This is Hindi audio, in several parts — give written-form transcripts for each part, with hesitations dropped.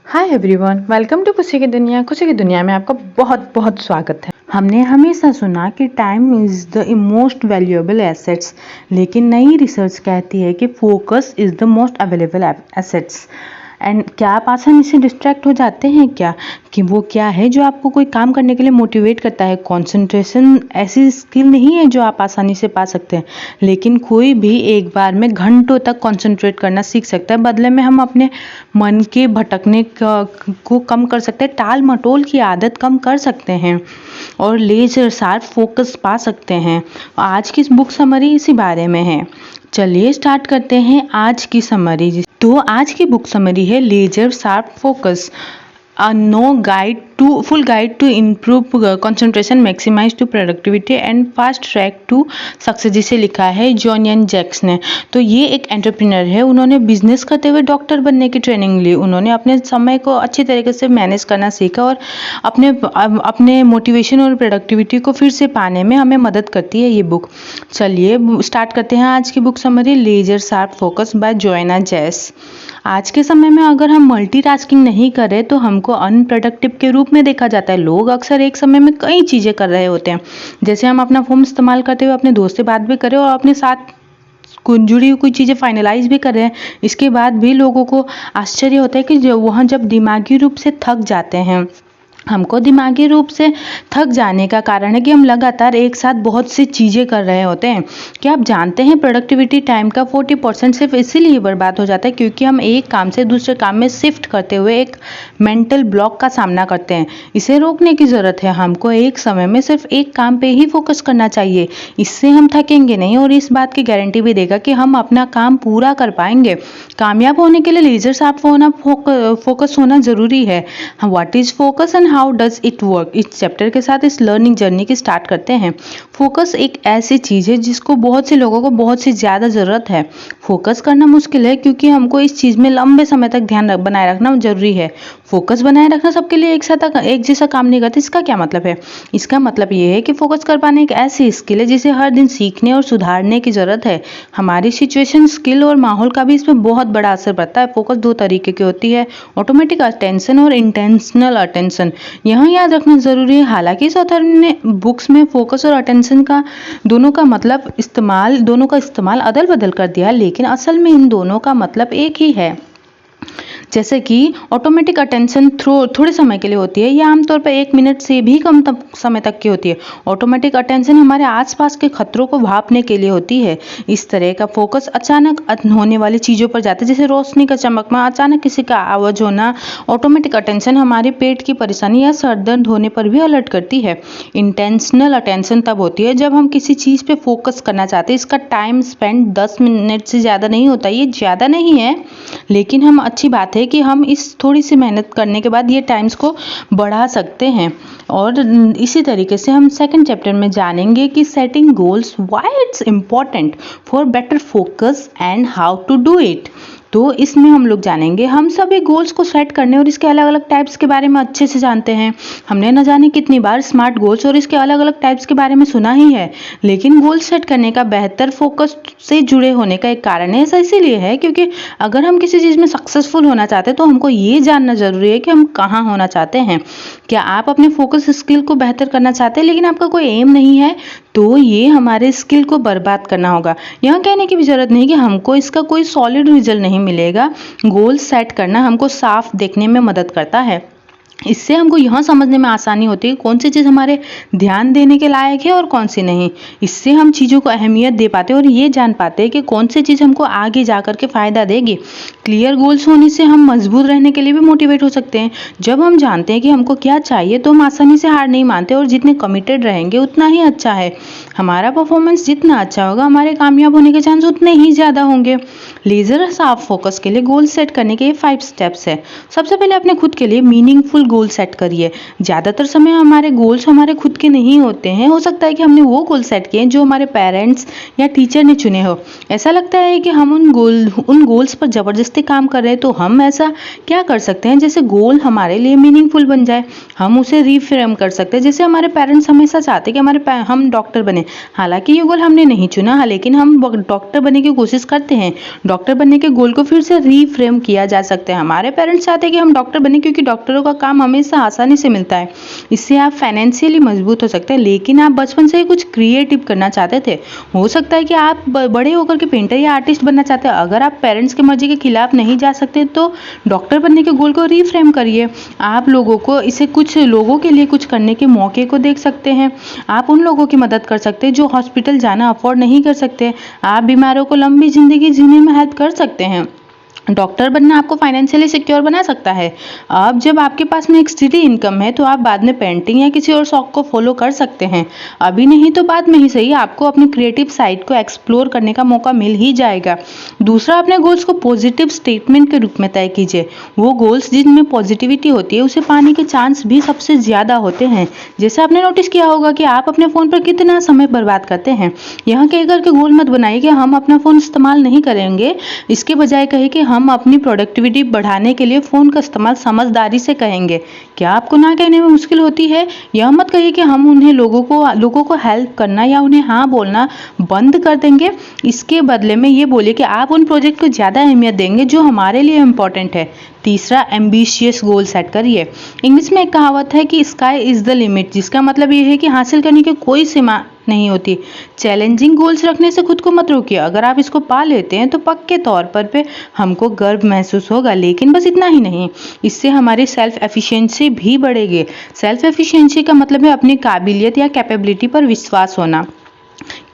हाय एवरीवन, वेलकम टू खुशी की दुनिया। खुशी की दुनिया में आपका बहुत बहुत स्वागत है। हमने हमेशा सुना कि time is the most valuable assets, लेकिन नई रिसर्च कहती है कि focus is the most available assets. And क्या आप आसानी से डिस्ट्रैक्ट हो जाते हैं क्या? कि वो क्या है जो आपको कोई काम करने के लिए मोटिवेट करता है? कंसंट्रेशन ऐसी स्किल नहीं है जो आप आसानी से पा सकते हैं, लेकिन कोई भी एक बार में घंटों तक कंसंट्रेट करना सीख सकता है। बदले में हम अपने मन के भटकने को कम कर सकते हैं, टाल मटोल की आदत कम कर सकते हैं और लेजर शार्प फोकस पा सकते हैं। आज की बुक समरी इसी बारे में है। चलिए स्टार्ट करते हैं आज की समरी। तो आज की बुक समरी है laser sharp focus, full guide to improve concentration, maximise to productivity and fast track to success, जिसे लिखा है जॉनियन जैक्स ने। तो ये एक एंटरप्रेन्योर है। उन्होंने बिजनेस करते हुए डॉक्टर बनने की ट्रेनिंग ली। उन्होंने अपने समय को अच्छी तरीके से मैनेज करना सीखा और अपने मोटिवेशन और प्रोडक्टिविटी को फिर से पाने में हमें मदद करती है ये बुक। चलिए स्टार्ट करते हैं आज की book summary, laser sharp focus by Joanna Jast. आज के समय में अगर हम मल्टीटास्किंग नहीं करें तो हमको अनप्रोडक्टिव के रूप में देखा जाता है। लोग अक्सर एक समय में कई चीज़ें कर रहे होते हैं, जैसे हम अपना फ़ोन इस्तेमाल करते हुए अपने दोस्त से बात भी करें और अपने साथ जुड़ी हुई कोई चीज़ें फाइनलाइज भी कर रहे हैं। इसके बाद भी लोगों को आश्चर्य होता है कि जब दिमागी रूप से थक जाते हैं। हमको दिमागी रूप से थक जाने का कारण है कि हम लगातार एक साथ बहुत सी चीज़ें कर रहे होते हैं। क्या आप जानते हैं प्रोडक्टिविटी टाइम का 40% सिर्फ इसीलिए बर्बाद हो जाता है क्योंकि हम एक काम से दूसरे काम में शिफ्ट करते हुए एक मेंटल ब्लॉक का सामना करते हैं। इसे रोकने की ज़रूरत है। हमको एक समय में सिर्फ एक काम पे ही फोकस करना चाहिए। इससे हम थकेंगे नहीं और इस बात की गारंटी भी देगा कि हम अपना काम पूरा कर पाएंगे। कामयाब होने के लिए लेजर शार्प होना, फोकस होना ज़रूरी है। What is focus and how does it work, इस चैप्टर के साथ इस लर्निंग जर्नी की स्टार्ट करते हैं। फोकस एक ऐसी चीज़ है जिसको बहुत से लोगों को बहुत सी ज़्यादा ज़रूरत है। फोकस करना मुश्किल है क्योंकि हमको इस चीज़ में लंबे समय तक ध्यान बनाए रखना जरूरी है। फोकस बनाए रखना सबके लिए एक जैसा काम नहीं करता। इसका क्या मतलब है? इसका मतलब ये है कि फोकस कर पाने एक ऐसी स्किल है जिसे हर दिन सीखने और सुधारने की ज़रूरत है। हमारी सिचुएशन, स्किल और माहौल का भी इसमें बहुत बड़ा असर पड़ता है। फोकस दो तरीके की होती है, ऑटोमेटिक अटेंशन और इंटेंशनल अटेंशन। यहाँ याद रखना ज़रूरी है। हालांकि इस ऑथर ने बुक्स में फोकस और अटेंशन का दोनों का इस्तेमाल अदल बदल कर दिया, लेकिन असल में इन दोनों का मतलब एक ही है। जैसे कि ऑटोमेटिक अटेंशन थोड़े समय के लिए होती है, या आमतौर पर 1 मिनट से भी कम समय तक की होती है। ऑटोमेटिक अटेंशन हमारे आसपास के खतरों को भांपने के लिए होती है। इस तरह का फोकस अचानक होने वाली चीज़ों पर जाता है, जैसे रोशनी का चमकना, अचानक किसी का आवाज़ होना। ऑटोमेटिक अटेंशन हमारे पेट की परेशानी या सर दर्द होने पर भी अलर्ट करती है। इंटेंशनल अटेंशन तब होती है जब हम किसी चीज़ पे फोकस करना चाहते हैं। इसका टाइम स्पेंड 10 मिनट से ज़्यादा नहीं होता। ये ज़्यादा नहीं है, लेकिन हम अच्छी बात है कि हम इस थोड़ी सी मेहनत करने के बाद ये टाइम्स को बढ़ा सकते हैं। और इसी तरीके से हम सेकंड चैप्टर में जानेंगे कि setting goals, why it's important for better focus and how to do it. तो इसमें हम लोग जानेंगे, हम सभी गोल्स को सेट करने और इसके अलग अलग टाइप्स के बारे में अच्छे से जानते हैं। हमने न जाने कितनी बार स्मार्ट गोल्स और इसके अलग अलग टाइप्स के बारे में सुना ही है, लेकिन गोल सेट करने का बेहतर फोकस से जुड़े होने का एक कारण है। ऐसा इसीलिए है क्योंकि अगर हम किसी चीज़ में सक्सेसफुल होना चाहते हैं तो हमको ये जानना जरूरी है कि हम कहाँ होना चाहते हैं। क्या आप अपने फोकस स्किल को बेहतर करना चाहते हैं लेकिन आपका कोई एम नहीं है, तो ये हमारे स्किल को बर्बाद करना होगा। यहाँ कहने की भी जरूरत नहीं कि हमको इसका कोई सॉलिड रिजल्ट नहीं मिलेगा। गोल सेट करना हमको साफ देखने में मदद करता है। इससे हमको यह समझने में आसानी होती है कौन सी चीज़ हमारे ध्यान देने के लायक है और कौन सी नहीं। इससे हम चीज़ों को अहमियत दे पाते हैं और ये जान पाते हैं कि कौन सी चीज़ हमको आगे जा कर के फ़ायदा देगी। क्लियर गोल्स होने से हम मजबूत रहने के लिए भी मोटिवेट हो सकते हैं। जब हम जानते हैं कि हमको क्या चाहिए तो हम आसानी से हार नहीं मानते और जितने कमिटेड रहेंगे उतना ही अच्छा है। हमारा परफॉर्मेंस जितना अच्छा होगा, हमारे कामयाब होने के चांस उतने ही ज़्यादा होंगे। लेजर शार्प फोकस के लिए गोल सेट करने के 5 स्टेप्स है। सबसे पहले अपने खुद के लिए मीनिंगफुल गोल सेट करिए। ज़्यादातर समय हमारे गोल्स हमारे खुद के नहीं होते हैं। हो सकता है कि हमने वो गोल सेट किए जो हमारे पेरेंट्स या टीचर ने चुने हो। ऐसा लगता है कि हम उन गोल्स पर ज़बरदस्ती काम कर रहे हैं, तो हम ऐसा क्या कर सकते हैं जैसे गोल हमारे लिए मीनिंगफुल बन जाए। हम उसे रीफ्रेम कर सकते हैं। जैसे हमारे पेरेंट्स हमेशा चाहते हैं कि हम डॉक्टर बने, हालांकि ये गोल हमने नहीं चुना, लेकिन हम डॉक्टर बनने की कोशिश करते हैं। डॉक्टर बनने के गोल को फिर से रीफ्रेम किया जा सकता है। हमारे पेरेंट्स चाहते हैं कि हम डॉक्टर बने क्योंकि डॉक्टरों का काम हमेशा आसानी से मिलता है, इससे आप फाइनेंशियली मजबूत हो सकते हैं। लेकिन आप बचपन से ही कुछ क्रिएटिव करना चाहते थे। हो सकता है कि आप बड़े होकर के पेंटर या आर्टिस्ट बनना चाहते हैं। अगर आप पेरेंट्स की मर्जी के खिलाफ नहीं जा सकते तो डॉक्टर बनने के गोल को रीफ्रेम करिए। आप लोगों को इसे कुछ लोगों के लिए कुछ करने के मौके को देख सकते हैं। आप उन लोगों की मदद कर सकते हैं जो हॉस्पिटल जाना अफोर्ड नहीं कर सकते। आप बीमारों को लंबी जिंदगी जीने में हेल्प कर सकते हैं। डॉक्टर बनना आपको फाइनेंशियली सिक्योर बना सकता है। अब जब आपके पास में एक स्टेडी इनकम है तो आप बाद में पेंटिंग या किसी और शौक को फॉलो कर सकते हैं। अभी नहीं तो बाद में ही सही, आपको अपनी क्रिएटिव साइड को एक्सप्लोर करने का मौका मिल ही जाएगा। दूसरा, अपने गोल्स को पॉजिटिव स्टेटमेंट के रूप में तय कीजिए। वो गोल्स जिनमें पॉजिटिविटी होती है उसे पाने के चांस भी सबसे ज़्यादा होते हैं। जैसे आपने नोटिस किया होगा कि आप अपने फ़ोन पर कितना समय बर्बाद करते हैं। यहाँ कह करके गोल मत बनाइए कि हम अपना फ़ोन इस्तेमाल नहीं करेंगे। इसके बजाय कहिए कि हम अपनी प्रोडक्टिविटी बढ़ाने के लिए फ़ोन का इस्तेमाल समझदारी से करेंगे। क्या आपको ना कहने में मुश्किल होती है? यह मत कहिए कि हम उन्हें लोगों को हेल्प करना या उन्हें हाँ बोलना बंद कर देंगे। इसके बदले में ये बोलिए कि आप उन प्रोजेक्ट को ज़्यादा अहमियत देंगे जो हमारे लिए इम्पोर्टेंट है। तीसरा, एम्बिशियस गोल सेट करिए। इंग्लिश में एक कहावत है कि स्काई इज़ द लिमिट, जिसका मतलब ये है कि हासिल करने की कोई सीमा नहीं होती। चैलेंजिंग गोल्स रखने से खुद को मत रोकिए। अगर आप इसको पा लेते हैं तो पक्के तौर पर हमको गर्व महसूस होगा। लेकिन बस इतना ही नहीं, इससे हमारी सेल्फ एफिशिएंसी भी बढ़ेगी। सेल्फ एफिशिएंसी का मतलब है अपनी काबिलियत या कैपेबिलिटी पर विश्वास होना।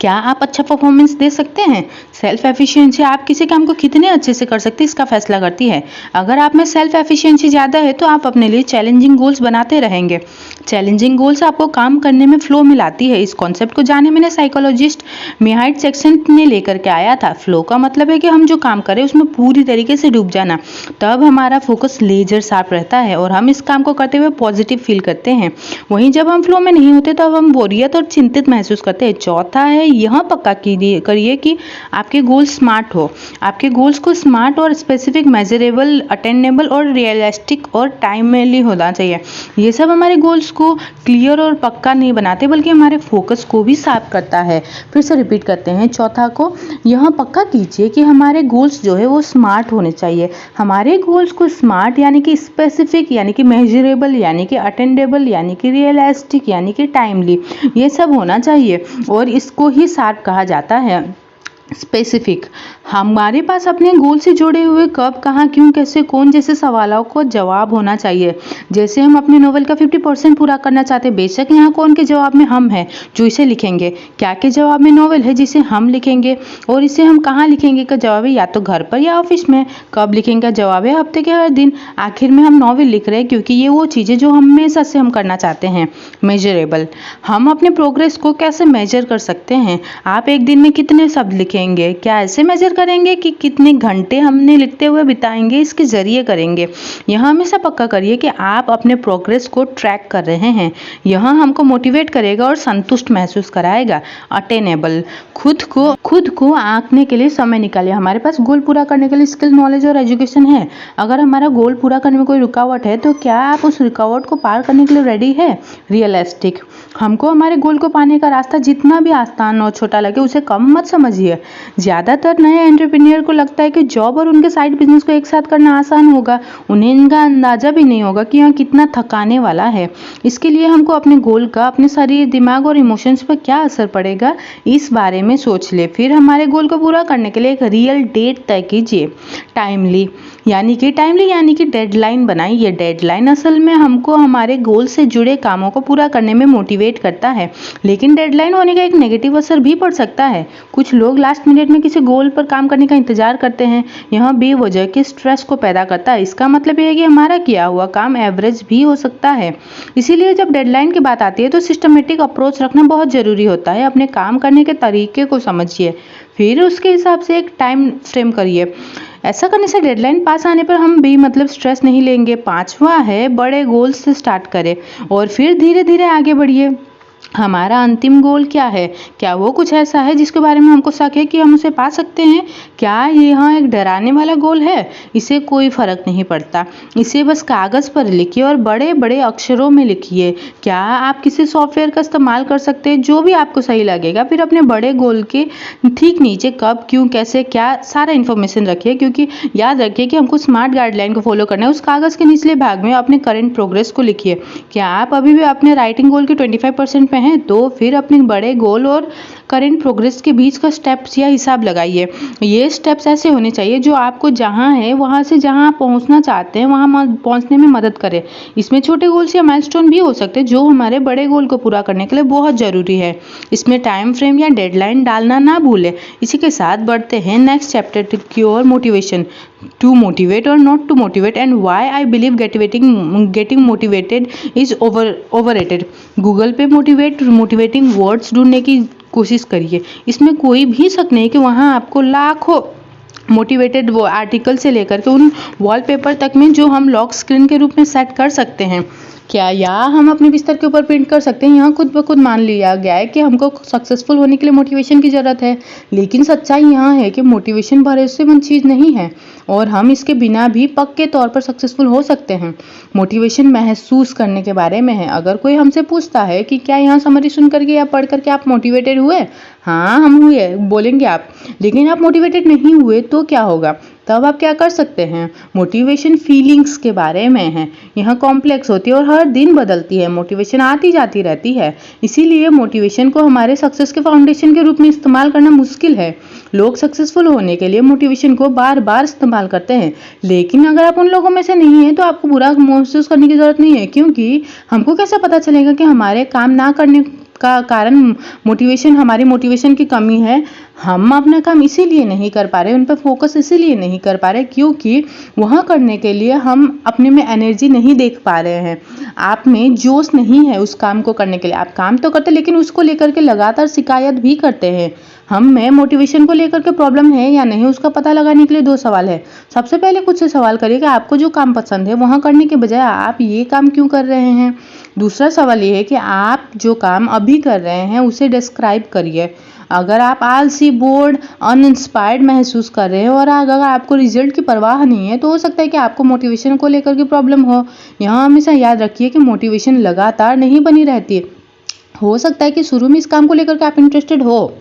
क्या आप अच्छा परफॉर्मेंस दे सकते हैं? सेल्फ एफिशिएंसी आप किसी काम को कितने अच्छे से कर सकते हैं इसका फैसला करती है। अगर आप में सेल्फ एफिशिएंसी ज़्यादा है तो आप अपने लिए चैलेंजिंग गोल्स बनाते रहेंगे। चैलेंजिंग गोल्स आपको काम करने में फ्लो में लाती है। इस कॉन्सेप्ट को जाने मैंने साइकोलॉजिस्ट मिहाइल सेक्सन ने लेकर के आया था। फ्लो का मतलब है कि हम जो काम करें उसमें पूरी तरीके से डूब जाना। तब हमारा फोकस लेजर शार्प रहता है और हम इस काम को करते हुए पॉजिटिव फील करते हैं। वहीं जब हम फ्लो में नहीं होते तब हम बोरियत और चिंतित महसूस करते हैं। चौथा है, यह पक्का करिए कि आपके गोल स्मार्ट हो। आपके गोल्स को स्मार्ट और स्पेसिफिक, मेजरेबल, अटेनेबल और रियलिस्टिक और टाइमली होना चाहिए। ये सब हमारे गोल्स को क्लियर और पक्का नहीं बनाते बल्कि हमारे फोकस को भी साफ करता है। फिर से रिपीट करते हैं चौथा को, यह पक्का कीजिए कि हमारे गोल्स जो है वो स्मार्ट होने चाहिए। हमारे गोल्स को स्मार्ट यानी कि स्पेसिफिक यानी कि मेजरेबल यानी कि अटेंडेबल यानी कि रियलिस्टिक यानी कि टाइमली, ये सब होना चाहिए और इसको ही शार्प कहा जाता है। स्पेसिफिक, हमारे पास अपने गोल से जुड़े हुए कब, कहाँ, क्यों, कैसे, कौन जैसे सवालों को जवाब होना चाहिए। जैसे हम अपने नोवेल का 50% पूरा करना चाहते हैं, बेशक यहाँ कौन के जवाब में हम हैं जो इसे लिखेंगे, क्या के जवाब में नोवेल है जिसे हम लिखेंगे और इसे हम कहाँ लिखेंगे का जवाब है या तो घर पर या ऑफिस में। कब लिखेंगे का जवाब है हफ्ते के हर दिन। आखिर में हम नोवेल लिख रहे हैं क्योंकि ये वो चीज़ें जो हमेशा से हम करना चाहते हैं। मेजरेबल, हम अपने प्रोग्रेस को कैसे मेजर कर सकते हैं। आप एक दिन में कितने शब्द लिखेंगे, क्या ऐसे मेजर करेंगे कि कितने घंटे हमने लिखते हुए बिताएंगे, इसके जरिए करेंगे। यह हमेशा पक्का करिए कि आप अपने प्रोग्रेस को ट्रैक कर रहे हैं। यह हमको मोटिवेट करेगा और संतुष्ट महसूस कराएगा। अटेनेबल, खुद को आंकने के लिए समय निकालिए। हमारे पास गोल पूरा करने के लिए स्किल, नॉलेज और एजुकेशन है। अगर हमारा गोल पूरा करने में कोई रुकावट है तो क्या आप उस रुकावट को पार करने के लिए रेडी है। रियलिस्टिक, हमको हमारे गोल को पाने का रास्ता जितना भी आसान और छोटा लगे उसे कम मत समझिए। ज़्यादातर नए एंटरप्रेन्योर को लगता है कि जॉब और उनके साइड बिजनेस को एक साथ करना आसान होगा। उन्हें इनका अंदाजा भी नहीं होगा कि यह कितना थकाने वाला है। इसके लिए हमको अपने गोल का अपने शरीर, दिमाग और इमोशंस पर क्या असर पड़ेगा इस बारे में सोच ले। फिर हमारे गोल को पूरा करने के लिए एक रियल डेट तय कीजिए। टाइमली यानी कि डेडलाइन बनाइए। डेडलाइन असल में हमको हमारे गोल से जुड़े कामों को पूरा करने में मोटिवेट करता है, लेकिन डेडलाइन होने का एक नेगेटिव असर भी पड़ सकता है। कुछ लोग लास्ट मिनट में किसी गोल पर काम करने का इंतजार करते हैं। यह बेवजह के स्ट्रेस को पैदा करता है। इसका मतलब यह है कि हमारा किया हुआ काम एवरेज भी हो सकता है। इसीलिए जब डेडलाइन की बात आती है तो सिस्टमेटिक अप्रोच रखना बहुत ज़रूरी होता है। अपने काम करने के तरीके को समझिए, फिर उसके हिसाब से एक टाइम फ्रेम करिए। ऐसा करने से डेडलाइन पास आने पर हम भी मतलब स्ट्रेस नहीं लेंगे। 5वां है बड़े गोल से स्टार्ट करें और फिर धीरे धीरे आगे बढ़िए। हमारा अंतिम गोल क्या है? क्या वो कुछ ऐसा है जिसके बारे में हमको शक है कि हम उसे पा सकते हैं? क्या यहाँ एक डराने वाला गोल है? इसे कोई फर्क नहीं पड़ता, इसे बस कागज़ पर लिखिए और बड़े बड़े अक्षरों में लिखिए। क्या आप किसी सॉफ्टवेयर का इस्तेमाल कर सकते हैं? जो भी आपको सही लगेगा। फिर अपने बड़े गोल के ठीक नीचे कब, क्यों, कैसे, क्या सारा इन्फॉर्मेशन रखिए, क्योंकि याद रखिए कि हमको स्मार्ट गाइडलाइन को फॉलो करना है। उस कागज़ के निचले भाग में अपने करंट प्रोग्रेस को लिखिए। क्या आप अभी भी अपने राइटिंग गोल के 25% पे हैं? तो फिर अपने बड़े गोल और करंट प्रोग्रेस के बीच का स्टेप्स या हिसाब लगाइए। ये स्टेप्स ऐसे होने चाहिए जो आपको जहाँ है वहाँ से जहाँ आप पहुँचना चाहते हैं वहाँ पहुँचने में मदद करे। इसमें छोटे गोल्स या माइलस्टोन भी हो सकते हैं जो हमारे बड़े गोल को पूरा करने के लिए बहुत ज़रूरी है। इसमें टाइम फ्रेम या डेडलाइन डालना ना भूलें। इसी के साथ बढ़ते हैं नेक्स्ट चैप्टर की ओर, motivation. To motivate or not to motivate and why I believe getting motivated is overrated। Google पे मोटिवेटिंग वर्ड्स ढूंढने की कोशिश करिए। इसमें कोई भी शक नहीं कि वहाँ आपको लाखों मोटिवेटेड वो आर्टिकल से लेकर के उन वॉलपेपर तक में जो हम लॉक स्क्रीन के रूप में सेट कर सकते हैं, क्या या हम अपने बिस्तर के ऊपर प्रिंट कर सकते हैं। यहाँ खुद ब खुद मान लिया गया है कि हमको सक्सेसफुल होने के लिए मोटिवेशन की ज़रूरत है, लेकिन सच्चाई यहाँ है कि मोटिवेशन भरोसेमंद चीज़ नहीं है और हम इसके बिना भी पक्के तौर पर सक्सेसफुल हो सकते हैं। मोटिवेशन महसूस करने के बारे में है। अगर कोई हमसे पूछता है कि क्या यहाँ समरी सुन करके या पढ़ करके आप मोटिवेटेड हुए? हाँ, हम हुए, बोलेंगे आप। लेकिन आप मोटिवेटेड नहीं हुए तो क्या होगा? तब आप क्या कर सकते हैं? मोटिवेशन फीलिंग्स के बारे में है। यह कॉम्प्लेक्स होती है और हर दिन बदलती है। मोटिवेशन आती जाती रहती है, इसीलिए मोटिवेशन को हमारे सक्सेस के फाउंडेशन के रूप में इस्तेमाल करना मुश्किल है। लोग सक्सेसफुल होने के लिए मोटिवेशन को बार बार इस्तेमाल करते हैं, लेकिन अगर आप उन लोगों में से नहीं हैं तो आपको बुरा महसूस करने की ज़रूरत नहीं है, क्योंकि हमको कैसे पता चलेगा कि हमारे काम ना करने का कारण मोटिवेशन, हमारी मोटिवेशन की कमी है। हम अपना काम इसीलिए नहीं कर पा रहे, उन पर फोकस इसीलिए नहीं कर पा रहे क्योंकि वहाँ करने के लिए हम अपने में एनर्जी नहीं देख पा रहे हैं। आप में जोश नहीं है उस काम को करने के लिए। आप काम तो करते लेकिन उसको लेकर के लगातार शिकायत भी करते हैं। हम में मोटिवेशन को लेकर के प्रॉब्लम है या नहीं, उसका पता लगाने के लिए 2 सवाल है। सबसे पहले खुद से सवाल करिए कि आपको जो काम पसंद है वहाँ करने के बजाय आप ये काम क्यों कर रहे हैं। दूसरा सवाल ये है कि आप जो काम अभी कर रहे हैं उसे डिस्क्राइब करिए। अगर आप आलसी, बोर्ड, अनइंस्पायर्ड महसूस कर रहे हैं और अगर आपको रिजल्ट की परवाह नहीं है तो हो सकता है कि आपको मोटिवेशन को लेकर के प्रॉब्लम हो। यहाँ हमेशा याद रखिए कि मोटिवेशन लगातार नहीं बनी रहती। हो सकता है कि शुरू में इस काम को लेकर के आप इंटरेस्टेड हो,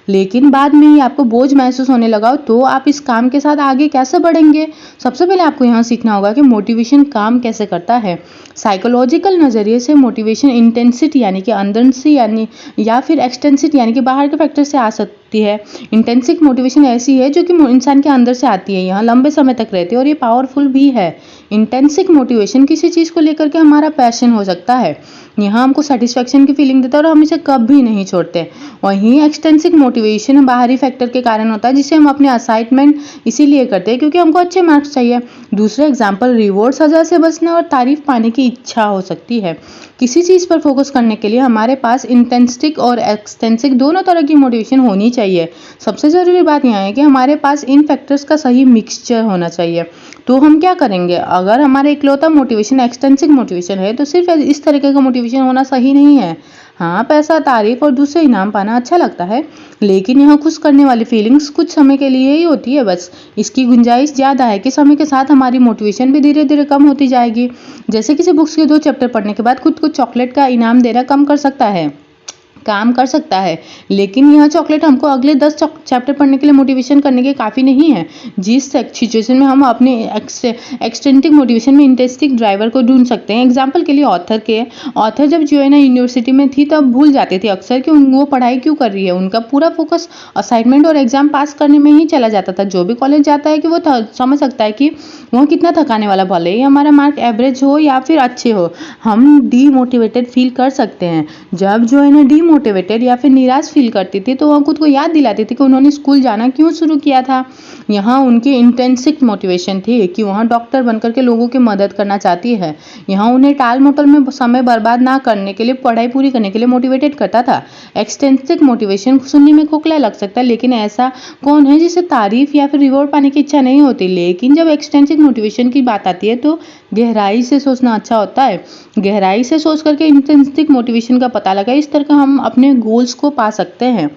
लेकिन बाद में ही आपको बोझ महसूस होने लगा तो आप इस काम के साथ आगे कैसे बढ़ेंगे। सबसे पहले आपको यहाँ सीखना होगा कि मोटिवेशन काम कैसे करता है। साइकोलॉजिकल नज़रिए से मोटिवेशन इंटेंसिटी यानी कि अंदर से यानी या फिर एक्सटेंसिटी यानी कि बाहर के फैक्टर से आ सकती है। इंटेंसिक मोटिवेशन ऐसी है जो कि इंसान के अंदर से आती है, यहाँ लंबे समय तक रहती है और ये पावरफुल भी है। इंटेंसिक मोटिवेशन किसी चीज़ को लेकर के हमारा पैशन हो सकता है, यहाँ हमको सेटिस्फैक्शन की फीलिंग देता है और हम इसे कभी नहीं छोड़ते। वहीं एक्सटेंसिक मोटिवेशन बाहरी फैक्टर के कारण होता है जिसे हम अपने असाइनमेंट इसीलिए करते हैं क्योंकि हमको अच्छे मार्क्स चाहिए। दूसरा एग्जाम्पल रिवॉर्ड, सजा से बचना और तारीफ पाने की इच्छा हो सकती है। किसी चीज़ पर फोकस करने के लिए हमारे पास इंटेंसिक और एक्सटेंसिक दोनों तरह की मोटिवेशन होनी चाहिए। सबसे ज़रूरी बात यह है कि हमारे पास इन फैक्टर्स का सही मिक्सचर होना चाहिए। तो हम क्या करेंगे? अगर हमारा इकलौता मोटिवेशन एक्सटेंसिक मोटिवेशन है तो सिर्फ इस तरीके का मोटिवेशन होना सही नहीं है। हाँ, पैसा, तारीफ और दूसरे इनाम पाना अच्छा लगता है, लेकिन यहाँ खुश करने वाली फीलिंग्स कुछ समय के लिए ही होती है बस। इसकी गुंजाइश ज़्यादा है कि समय के साथ हमारी मोटिवेशन भी धीरे धीरे कम होती जाएगी। जैसे किसी बुक्स के 2 चैप्टर पढ़ने के बाद खुद को चॉकलेट का इनाम देना काम कर सकता है, लेकिन यह चॉकलेट हमको अगले 10 चैप्टर पढ़ने के लिए मोटिवेशन करने के काफ़ी नहीं है। जिस सिचुएशन में हम अपने एक्सटेंटिक मोटिवेशन में इंटेंसिक ड्राइवर को ढूंढ सकते हैं। एग्जाम्पल के लिए ऑथर जब जोएना यूनिवर्सिटी में थी तब भूल जाते थे अक्सर कि वो पढ़ाई क्यों कर रही है। उनका पूरा फोकस असाइनमेंट और एग्जाम पास करने में ही चला जाता था। जो भी कॉलेज जाता है कि वो समझ सकता है कि वह कितना थकाने वाला, भले ही हमारा मार्क एवरेज हो या फिर अच्छे हो, हम डीमोटिवेटेड फील कर सकते हैं। जब जो है ना डीमोटिवेटेड डीमोटिवेटेड या फिर निराश फील करती थी, तो वह खुद को याद दिलाती थी कि उन्होंने स्कूल जाना क्यों शुरू किया था। यहाँ उनकी इंटेंसिक मोटिवेशन थी कि वह डॉक्टर बनकर के लोगों की मदद करना चाहती है। यहाँ उन्हें टाल मटोल में समय बर्बाद ना करने के लिए, पढ़ाई पूरी करने के लिए मोटिवेटेड करता था। एक्सटेंसिक मोटिवेशन सुनने में खोखला लग सकता है, लेकिन ऐसा कौन है जिसे तारीफ या फिर रिवॉर्ड पाने की इच्छा नहीं होती। लेकिन जब एक्सटेंसिक मोटिवेशन की बात आती है तो गहराई से सोचना अच्छा होता है। गहराई से सोच करके इंटेंसिक मोटिवेशन का पता लगा, इस तरह का हम अपने गोल्स को पा सकते हैं।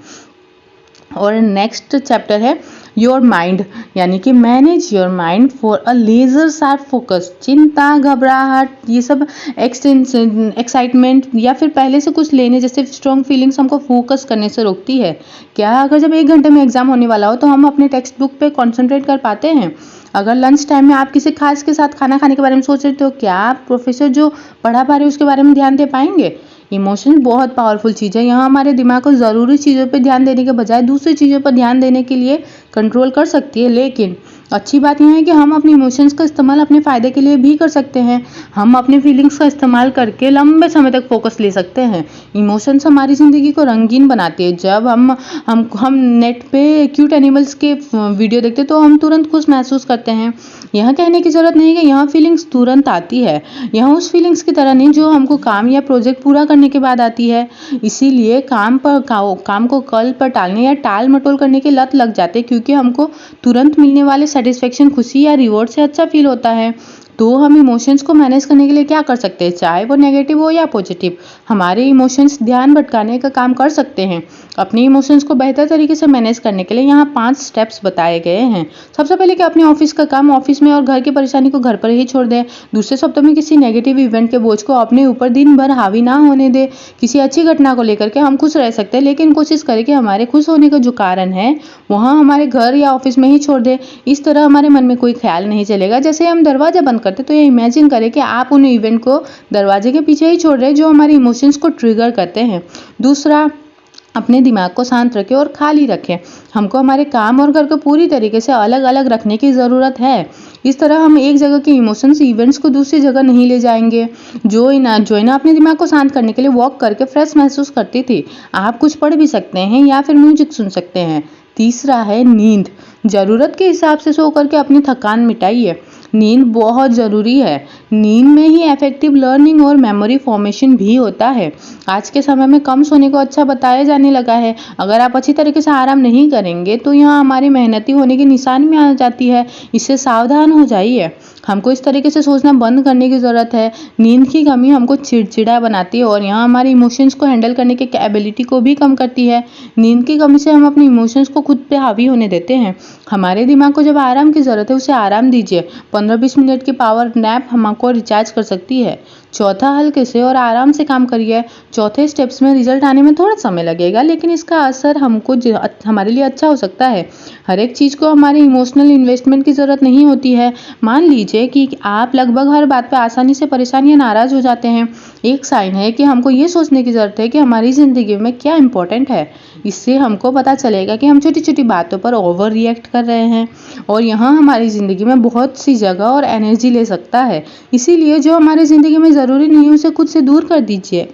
और नेक्स्ट चैप्टर है योर माइंड, यानी कि manage your mind for a laser sharp focus. चिंता, घबराहट, ये सब एक्साइटमेंट या फिर पहले से कुछ लेने जैसे स्ट्रॉन्ग फीलिंग्स हमको फोकस करने से रोकती है। क्या अगर जब 1 घंटे में एग्जाम होने वाला हो तो हम अपने टेक्स्ट बुक पे कॉन्सेंट्रेट कर पाते हैं? अगर लंच टाइम में आप किसी खास के साथ खाना खाने के बारे में सोच रहे हो तो क्या आप प्रोफेसर जो पढ़ा पा रहे उसके बारे में ध्यान दे पाएंगे? इमोशन बहुत पावरफुल चीज़ है। यहाँ हमारे दिमाग को ज़रूरी चीज़ों पे ध्यान देने के बजाय दूसरी चीज़ों पर ध्यान देने के लिए कंट्रोल कर सकती है। लेकिन अच्छी बात यह है कि हम अपने इमोशंस का इस्तेमाल अपने फ़ायदे के लिए भी कर सकते हैं। हम अपने फीलिंग्स का इस्तेमाल करके लंबे समय तक फोकस ले सकते हैं। इमोशंस हमारी ज़िंदगी को रंगीन बनाती है। जब हम नेट पे क्यूट एनिमल्स के वीडियो देखते तो हम तुरंत खुश महसूस करते हैं। यह कहने की ज़रूरत नहीं कि यह फीलिंग्स तुरंत आती है। यह उस फीलिंग्स की तरह नहीं जो हमको काम या प्रोजेक्ट पूरा करने के बाद आती है। इसीलिए काम को कल पर टालने या टाल मटोल करने की लत लग जाती है, क्योंकि हमको तुरंत मिलने वाले सेटिस्फेक्शन, खुशी या रिवॉर्ड से अच्छा फील होता है। तो हम इमोशंस को मैनेज करने के लिए क्या कर सकते हैं, चाहे वो नेगेटिव हो या पॉजिटिव। हमारे इमोशंस ध्यान भटकाने का काम कर सकते हैं। अपने इमोशंस को बेहतर तरीके से मैनेज करने के लिए यहाँ 5 स्टेप्स बताए गए हैं। सबसे पहले कि अपने ऑफिस का काम ऑफिस में और घर की परेशानी को घर पर ही छोड़ दें। दूसरे शब्दों में किसी नेगेटिव इवेंट के बोझ को अपने ऊपर दिन भर हावी ना होने दें। किसी अच्छी घटना को लेकर के हम खुश रह सकते हैं, लेकिन कोशिश करें कि हमारे खुश होने का जो कारण है वहाँ हमारे घर या ऑफिस में ही छोड़ दें। इस तरह हमारे मन में कोई ख्याल नहीं चलेगा। जैसे हम दरवाजा बंद करते तो ये इमेजिन करें कि आप उन इवेंट को दरवाजे के पीछे ही छोड़ रहे हैं जो हमारे इमोशंस को ट्रिगर करते हैं। दूसरा, अपने दिमाग को शांत रखें और खाली रखें। हमको हमारे काम और घर को पूरी तरीके से अलग अलग रखने की ज़रूरत है। इस तरह हम एक जगह के इमोशंस इवेंट्स को दूसरी जगह नहीं ले जाएंगे। जोइना अपने दिमाग को शांत करने के लिए वॉक करके फ्रेश महसूस करती थी। आप कुछ पढ़ भी सकते हैं या फिर म्यूजिक सुन सकते हैं। तीसरा है नींद। ज़रूरत के हिसाब से सो करके अपनी थकान मिटाइए। नींद बहुत ज़रूरी है। नींद में ही इफेक्टिव लर्निंग और मेमोरी फॉर्मेशन भी होता है। आज के समय में कम सोने को अच्छा बताया जाने लगा है। अगर आप अच्छी तरीके से आराम नहीं करेंगे तो यहाँ हमारी मेहनती होने की निशानी में आ जाती है। इससे सावधान हो जाइए। हमको इस तरीके से सोचना बंद करने की ज़रूरत है। नींद की कमी हमको चिड़चिड़ा बनाती है और यहाँ हमारे इमोशंस को हैंडल करने की एबिलिटी को भी कम करती है। नींद की कमी से हम अपने इमोशंस को खुद पे हावी होने देते हैं। हमारे दिमाग को जब आराम की ज़रूरत है उसे आराम दीजिए। 15-20 मिनट की पावर नैप हमको रिचार्ज कर सकती है। चौथा, हल्के से और आराम से काम करिए। चौथे स्टेप्स में रिजल्ट आने में थोड़ा समय लगेगा, लेकिन इसका असर हमारे लिए अच्छा हो सकता है। हर एक चीज़ को हमारे इमोशनल इन्वेस्टमेंट की ज़रूरत नहीं होती है। मान लीजिए कि आप लगभग हर बात पे आसानी से परेशान या नाराज़ हो जाते हैं। एक साइन है कि हमको ये सोचने की ज़रूरत है कि हमारी ज़िंदगी में क्या इम्पोर्टेंट है। इससे हमको पता चलेगा कि हम छोटी छोटी बातों पर ओवर रिएक्ट कर रहे हैं और यहाँ हमारी ज़िंदगी में बहुत सी जगह और एनर्जी ले सकता है। इसीलिए जो हमारी ज़िंदगी में ज़रूरी नहीं है उसे खुद से दूर कर दीजिए।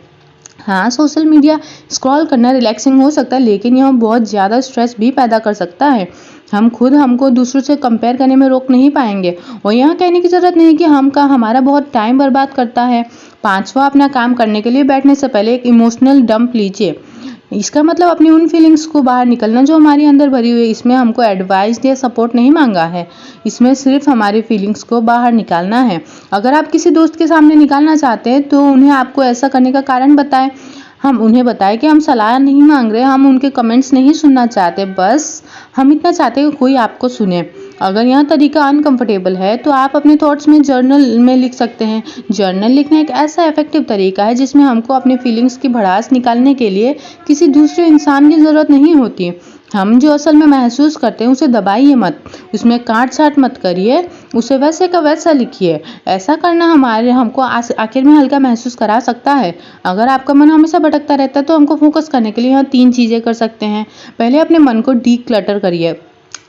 हाँ, सोशल मीडिया स्क्रॉल करना रिलैक्सिंग हो सकता है, लेकिन यह बहुत ज़्यादा स्ट्रेस भी पैदा कर सकता है। हमको दूसरों से कंपेयर करने में रोक नहीं पाएंगे और यहाँ कहने की ज़रूरत नहीं कि हमारा बहुत टाइम बर्बाद करता है। 5वां, अपना काम करने के लिए बैठने से पहले एक इमोशनल डंप लीजिए। इसका मतलब अपनी उन फीलिंग्स को बाहर निकलना जो हमारे अंदर भरी हुई है। इसमें हमको एडवाइस या सपोर्ट नहीं मांगा है। इसमें सिर्फ हमारी फीलिंग्स को बाहर निकालना है। अगर आप किसी दोस्त के सामने निकालना चाहते हैं तो उन्हें आपको ऐसा करने का कारण बताएं। हम उन्हें बताएं कि हम सलाह नहीं मांग रहे, हम उनके कमेंट्स नहीं सुनना चाहते, बस हम इतना चाहते हैं कि कोई आपको सुने। अगर यह तरीका अनकंफर्टेबल है तो आप अपने थॉट्स में जर्नल में लिख सकते हैं। जर्नल लिखना एक ऐसा इफेक्टिव तरीका है जिसमें हमको अपने फीलिंग्स की भड़ास निकालने के लिए किसी दूसरे इंसान की ज़रूरत नहीं होती। हम जो असल में महसूस करते हैं उसे दबाइए मत, उसमें काट छाट मत करिए, उसे वैसे का वैसा लिखिए। ऐसा करना हमको आखिर में हल्का महसूस करा सकता है। अगर आपका मन हमेशा भटकता रहता है तो हमको फोकस करने के लिए यहाँ 3 चीज़ें कर सकते हैं। पहले, अपने मन को डी क्लटर करिए।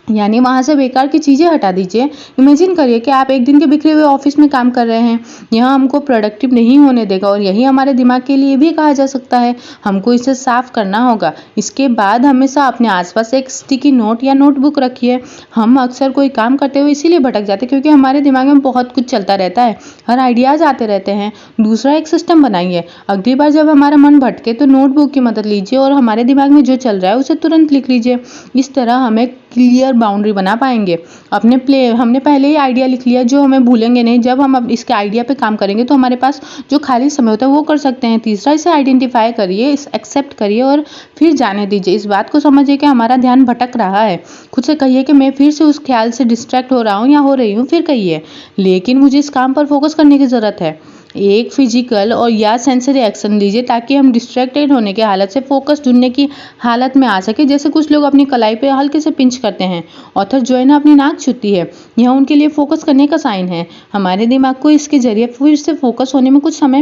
यानी वहाँ से बेकार की चीज़ें हटा दीजिए। इमेजिन करिए कि आप एक दिन के बिखरे हुए ऑफिस में काम कर रहे हैं, यह हमको प्रोडक्टिव नहीं होने देगा और यही हमारे दिमाग के लिए भी कहा जा सकता है। हमको इसे साफ करना होगा। इसके बाद हमेशा अपने आसपास एक स्टिकी नोट या नोटबुक रखिए। हम अक्सर कोई काम करते हुए इसीलिए भटक जाते हैं क्योंकि हमारे दिमाग में बहुत कुछ चलता रहता है, हर आइडियाज़ आते रहते हैं। दूसरा, एक सिस्टम बनाइए। अगली बार जब हमारा मन भटके तो नोटबुक की मदद लीजिए और हमारे दिमाग में जो चल रहा है उसे तुरंत लिख लीजिए। इस तरह हमें क्लियर बाउंड्री बना पाएंगे। हमने पहले ही आइडिया लिख लिया जो हमें भूलेंगे नहीं। जब हम अब इसके आइडिया पे काम करेंगे तो हमारे पास जो खाली समय होता है वो कर सकते हैं। तीसरा, इसे आइडेंटिफाई करिए, इस एक्सेप्ट करिए और फिर जाने दीजिए। इस बात को समझिए कि हमारा ध्यान भटक रहा है। खुद से कहिए कि मैं फिर से उस ख्याल से डिस्ट्रैक्ट हो रहा हूँ या हो रही हूँ। फिर कहिए, लेकिन मुझे इस काम पर फोकस करने की ज़रूरत है। एक फिजिकल और या सेंसरी एक्शन लीजिए ताकि हम डिस्ट्रैक्टेड होने की हालत से फोकस ढूंढने की हालत में आ सके। जैसे कुछ लोग अपनी कलाई पे हल्के से पिंच करते हैं। ऑथर जोएना अपनी नाक छूती है, यह उनके लिए फोकस करने का साइन है। हमारे दिमाग को इसके जरिए फिर से फोकस होने में कुछ समय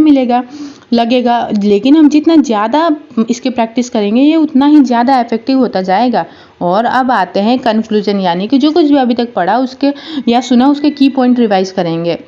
लगेगा, लेकिन हम जितना ज़्यादा इसकी प्रैक्टिस करेंगे ये उतना ही ज़्यादा इफेक्टिव होता जाएगा। और अब आते हैं कंक्लूजन, यानी कि जो कुछ भी अभी तक पढ़ा उसके या सुना उसके की पॉइंट रिवाइज करेंगे।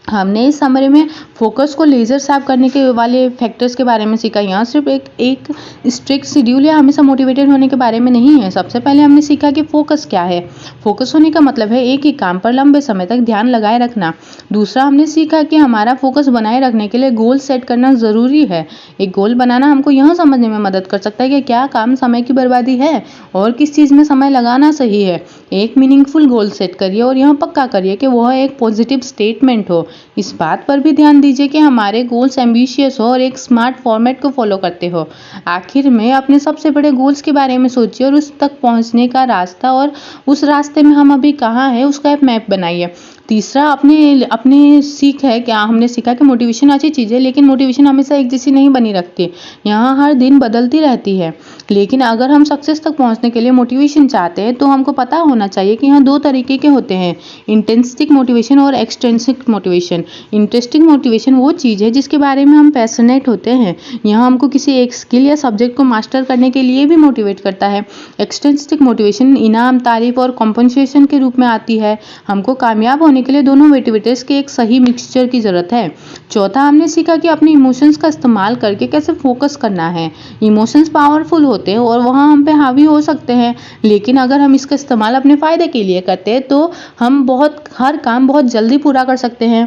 हमने इस समरी में फोकस को लेजर साफ करने के वाले फैक्टर्स के बारे में सीखा। यहाँ सिर्फ एक स्ट्रिक्ट शेड्यूल या हमेशा मोटिवेटेड होने के बारे में नहीं है। सबसे पहले हमने सीखा कि फोकस क्या है। फोकस होने का मतलब है एक ही काम पर लंबे समय तक ध्यान लगाए रखना। दूसरा, हमने सीखा कि हमारा फोकस बनाए रखने के लिए गोल सेट करना ज़रूरी है। एक गोल बनाना हमको यह समझने में मदद कर सकता है कि क्या काम समय की बर्बादी है और किस चीज़ में समय लगाना सही है। एक मीनिंगफुल गोल सेट करिए और यह पक्का करिए कि वह एक पॉजिटिव स्टेटमेंट हो। इस बात पर भी ध्यान दीजिए कि हमारे गोल्स एम्बिशियस हो और एक स्मार्ट फॉर्मेट को फॉलो करते हो। आखिर में अपने सबसे बड़े गोल्स के बारे में सोचिए और उस तक पहुंचने का रास्ता और उस रास्ते में हम अभी कहाँ हैं उसका एक मैप बनाइए। तीसरा, अपने सीख है क्या हमने सीखा कि मोटिवेशन अच्छी चीज़ है, लेकिन मोटिवेशन हमेशा एक जैसी नहीं बनी रखती। यहाँ हर दिन बदलती रहती है। लेकिन अगर हम सक्सेस तक पहुँचने के लिए मोटिवेशन चाहते हैं तो हमको पता होना चाहिए कि यहाँ दो तरीके के होते हैं, इंटेंसिक मोटिवेशन और एक्सटेंसिक मोटिवेशन। इंटरेस्टिंग मोटिवेशन वो चीज़ है जिसके बारे में हम पैशनेट होते हैं। यह हमको किसी एक स्किल या सब्जेक्ट को मास्टर करने के लिए भी मोटिवेट करता है। एक्सटेंसिक मोटिवेशन इनाम, तारीफ और कॉम्पनसेशन के रूप में आती है। हमको कामयाब होने के लिए दोनों मोटिवेटर्स के एक सही मिक्सचर की ज़रूरत है। चौथा, हमने सीखा कि अपने इमोशंस का इस्तेमाल करके कैसे फोकस करना है। इमोशंस पावरफुल होते हैं और वहाँ हम पे हावी हो सकते हैं, लेकिन अगर हम इसका इस्तेमाल अपने फ़ायदे के लिए करते हैं तो हम हर काम बहुत जल्दी पूरा कर सकते हैं।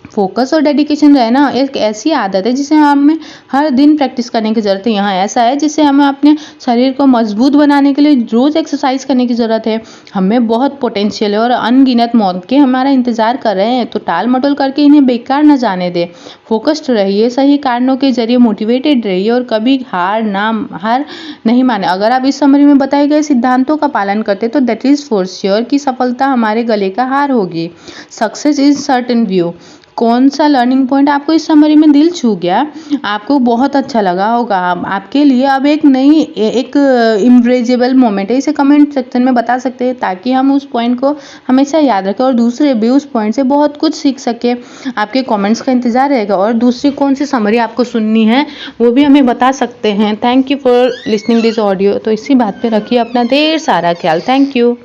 फोकस और डेडिकेशन रहना एक ऐसी आदत है जिसे हमें हर दिन प्रैक्टिस करने की ज़रूरत है। यहाँ ऐसा है जिससे हमें अपने शरीर को मजबूत बनाने के लिए रोज़ एक्सरसाइज करने की ज़रूरत है। हमें बहुत पोटेंशियल है और अनगिनत मौके हमारा इंतज़ार कर रहे हैं, तो टाल मटोल करके इन्हें बेकार न जाने दें। फोकस्ड रहिए, सही कारणों के जरिए मोटिवेटेड रहिए और कभी हार नहीं माने। अगर आप इस समरी में बताए गए सिद्धांतों का पालन करते तो दैट इज़ फॉर श्योर कि सफलता हमारे गले का हार होगी। Success is certain view. कौन सा लर्निंग पॉइंट आपको इस समरी में दिल छू गया, आपको बहुत अच्छा लगा होगा। आपके लिए अब एक इम्ब्रेजेबल मोमेंट है। इसे कमेंट सेक्शन में बता सकते हैं ताकि हम उस पॉइंट को हमेशा याद रखें और दूसरे भी उस पॉइंट से बहुत कुछ सीख सके। आपके कमेंट्स का इंतजार रहेगा और दूसरी कौन सी समरी आपको सुननी है वो भी हमें बता सकते हैं। Thank you for listening this audio. तो इसी बात पे रखिए अपना ढेर सारा ख्याल। Thank you.